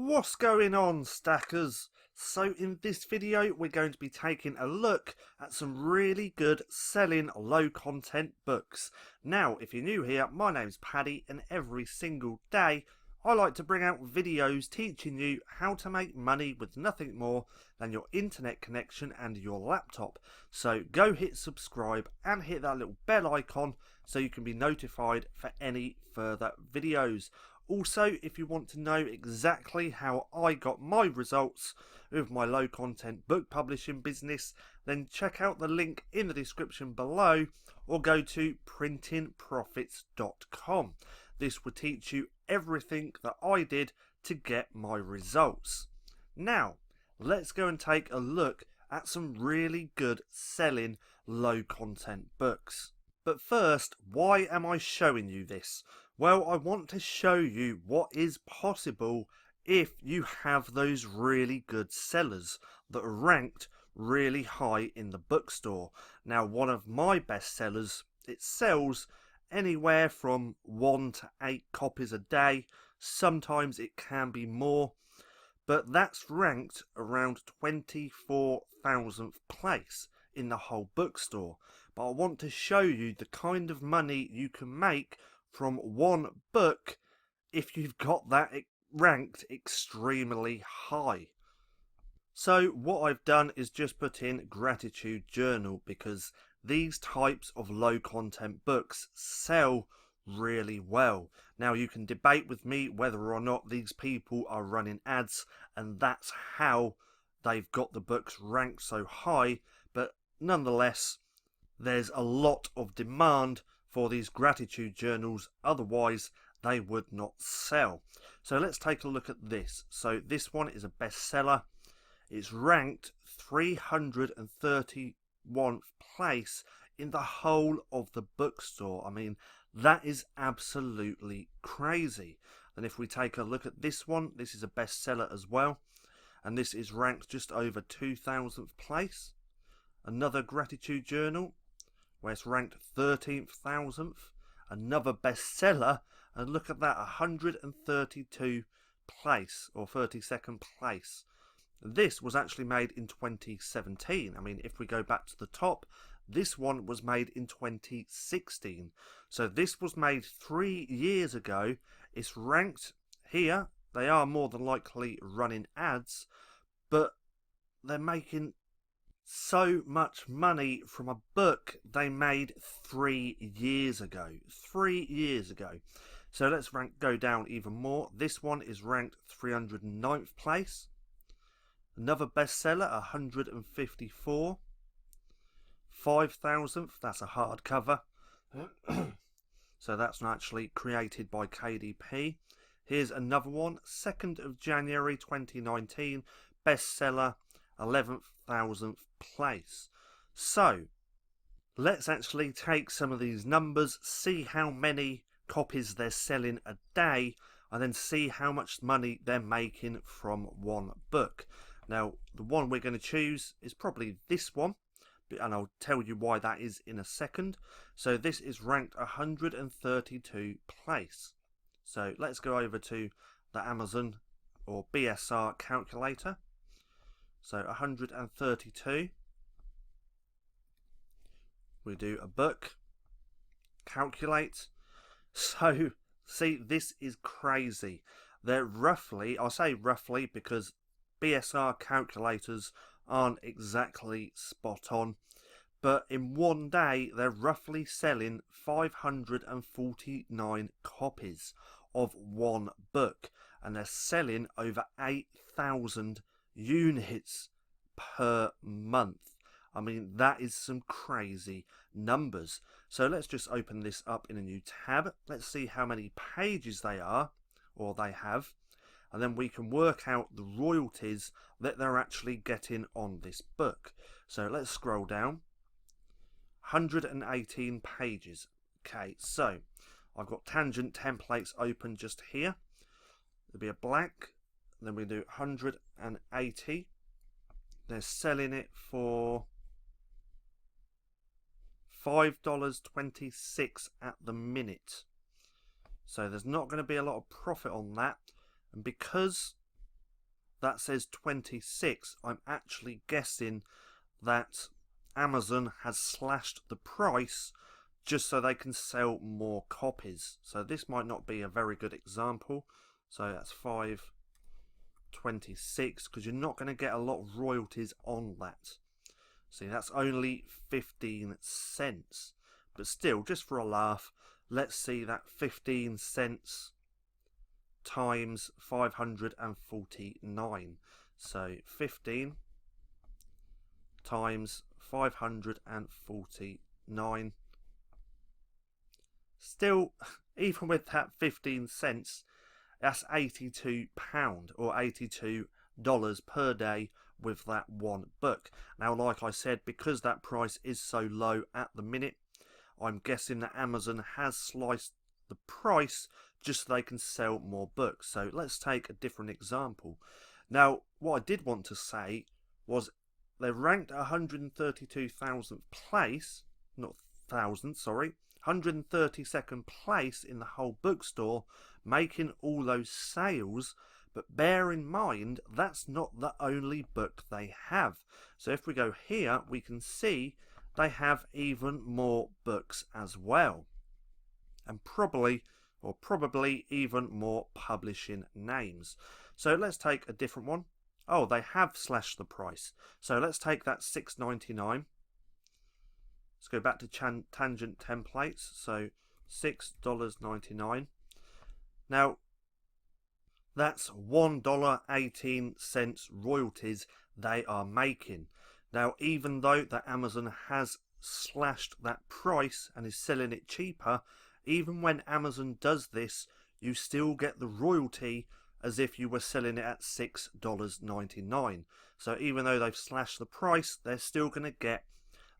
What's going on, stackers? So in this video we're going to be taking a look at some really good selling low content books. Now if you're new here, my name's Paddy and every single day I like to bring out videos teaching you how to make money with nothing more than your internet connection and your laptop. So go hit subscribe and hit that little bell icon so you can be notified for any further videos. Also, if you want to know exactly how I got my results with my low content book publishing business, then check out the link in the description below or go to printingprofits.com. This will teach you everything that I did to get my results. Now, let's go and take a look at some really good selling low content books. But first, why am I showing you this? Well, I want to show you what is possible if you have those really good sellers that are ranked really high in the bookstore. Now, one of my best sellers, it sells anywhere from 1 to 8 copies a day. Sometimes it can be more, but that's ranked around 24,000th place in the whole bookstore. But I want to show you the kind of money you can make from one book if you've got that ranked extremely high. So what I've done is just put in gratitude journal because these types of low content books sell really well. Now you can debate with me whether or not these people are running ads and that's how they've got the books ranked so high, but nonetheless there's a lot of demand for these gratitude journals, otherwise they would not sell. So let's take a look at this. So this one is a bestseller. It's ranked 331st place in the whole of the bookstore. I mean, that is absolutely crazy. And if we take a look at this one, this is a bestseller as well, and this is ranked just over 2000th place. Another gratitude journal where it's ranked 13,000th, another bestseller, and look at that, 132 place or 32nd place. This was actually made in 2017. I mean, if we go back to the top, this one was made in 2016. So this was made 3 years ago. It's ranked here. They are more than likely running ads, but they're making so much money from a book they made 3 years ago. 3 years ago. So let's go down even more. This one is ranked 309th place. Another bestseller, 154. 5,000th, that's a hardcover. So that's actually created by KDP. Here's another one, 2nd of January 2019, bestseller, 11,000th place. So let's actually take some of these numbers, see how many copies they're selling a day, and then see how much money they're making from one book. Now the one we're going to choose is probably this one, and I'll tell you why that is in a second. So this is ranked 132 place. So let's go over to the Amazon or BSR calculator. So 132. We do a book. Calculate. So see, this is crazy. They're roughly, I say roughly because BSR calculators aren't exactly spot on, but in one day they're roughly selling 549 copies of one book, and they're selling over 8,000 units per month. I mean, that is some crazy numbers. So let's just open this up in a new tab. Let's see how many pages they are, or they have, and then we can work out the royalties that they're actually getting on this book. So let's scroll down. 118 pages. Okay, so I've got tangent templates open just here. There'll be a blank, then we do 180. They're selling it for $5.26 at the minute. So there's not going to be a lot of profit on that. And because that says 26, I'm actually guessing that Amazon has slashed the price just so they can sell more copies. So this might not be a very good example. So that's 5.26, because you're not going to get a lot of royalties on that. See, that's only 15 cents. But still, just for a laugh, let's see that 15 cents times 549. So 15 times 549. Still, even with that 15 cents, that's £82 or $82 per day with that one book. Now, like I said, because that price is so low at the minute, I'm guessing that Amazon has sliced the price just so they can sell more books. So let's take a different example. Now, what I did want to say was they're ranked 132,000th place, not thousand, sorry, 132nd place in the whole bookstore, making all those sales. But bear in mind, that's not the only book they have. So if we go here, we can see they have even more books as well. And probably even more publishing names. So let's take a different one. Oh, they have slashed the price. So let's take that $6.99. Let's go back to tangent templates. So $6.99. Now, that's $1.18 royalties they are making. Now, even though that Amazon has slashed that price and is selling it cheaper, even when Amazon does this, you still get the royalty as if you were selling it at $6.99. So even though they've slashed the price, they're still going to get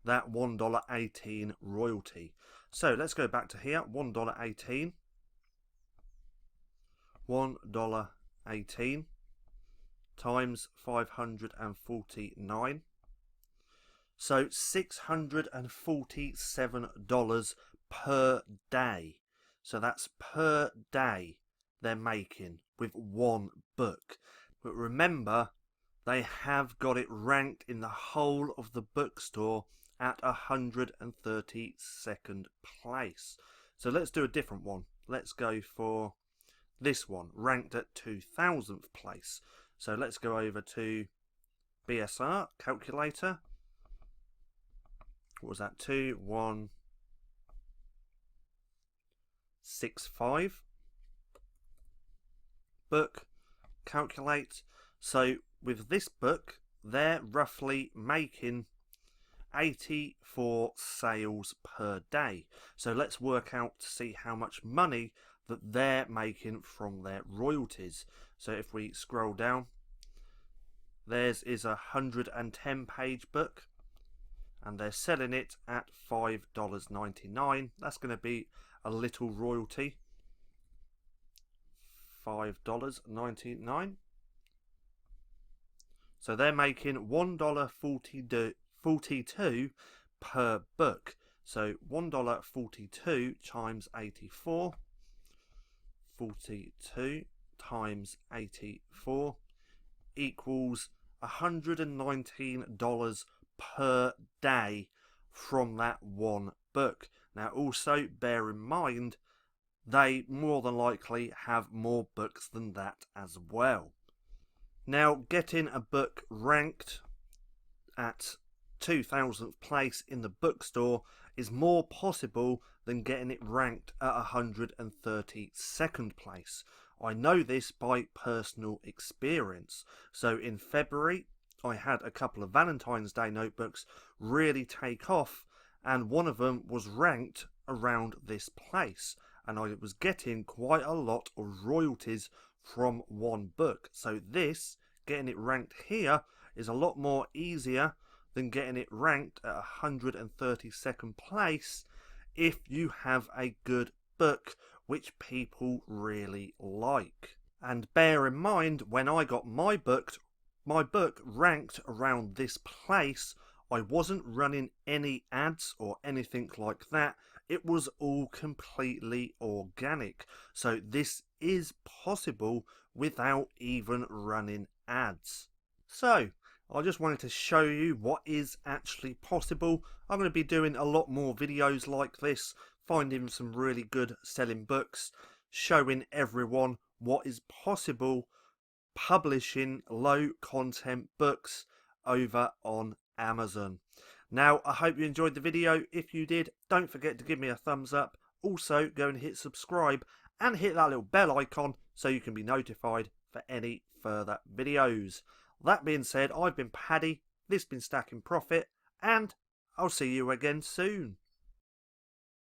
that $1.18 royalty. So let's go back to here, $1.18. $1.18 times 549. So $647 per day. So that's per day they're making with one book. But remember, they have got it ranked in the whole of the bookstore at 132nd place. So let's do a different one. Let's go for this one, ranked at 2000th place. So let's go over to BSR calculator. What was that? 2165. Book, calculate. So with this book, they're roughly making 84 sales per day. So let's work out to see how much money that they're making from their royalties. So if we scroll down, theirs is a 110 page book and they're selling it at $5.99. That's going to be a little royalty, $5.99. So they're making $1.42 per book. So $1.42 times 84, 42 times 84 equals $119 per day from that one book. Now also bear in mind, they more than likely have more books than that as well. Now, getting a book ranked at 2000th place in the bookstore is more possible than getting it ranked at 132nd place. I know this by personal experience. So in February, I had a couple of Valentine's Day notebooks really take off, and one of them was ranked around this place, and I was getting quite a lot of royalties from one book. So this, getting it ranked here, is a lot more easier than getting it ranked at 132nd place if you have a good book which people really like. And bear in mind, when I got my book ranked around this place, I wasn't running any ads or anything like that. It was all completely organic. So this is possible without even running ads. So I just wanted to show you what is actually possible. I'm going to be doing a lot more videos like this, finding some really good selling books, showing everyone what is possible publishing low content books over on Amazon. Now, I hope you enjoyed the video. If you did, don't forget to give me a thumbs up. Also, go and hit subscribe and hit that little bell icon so you can be notified for any further videos. That being said, I've been Paddy, this has been Stacking Profit, and I'll see you again soon.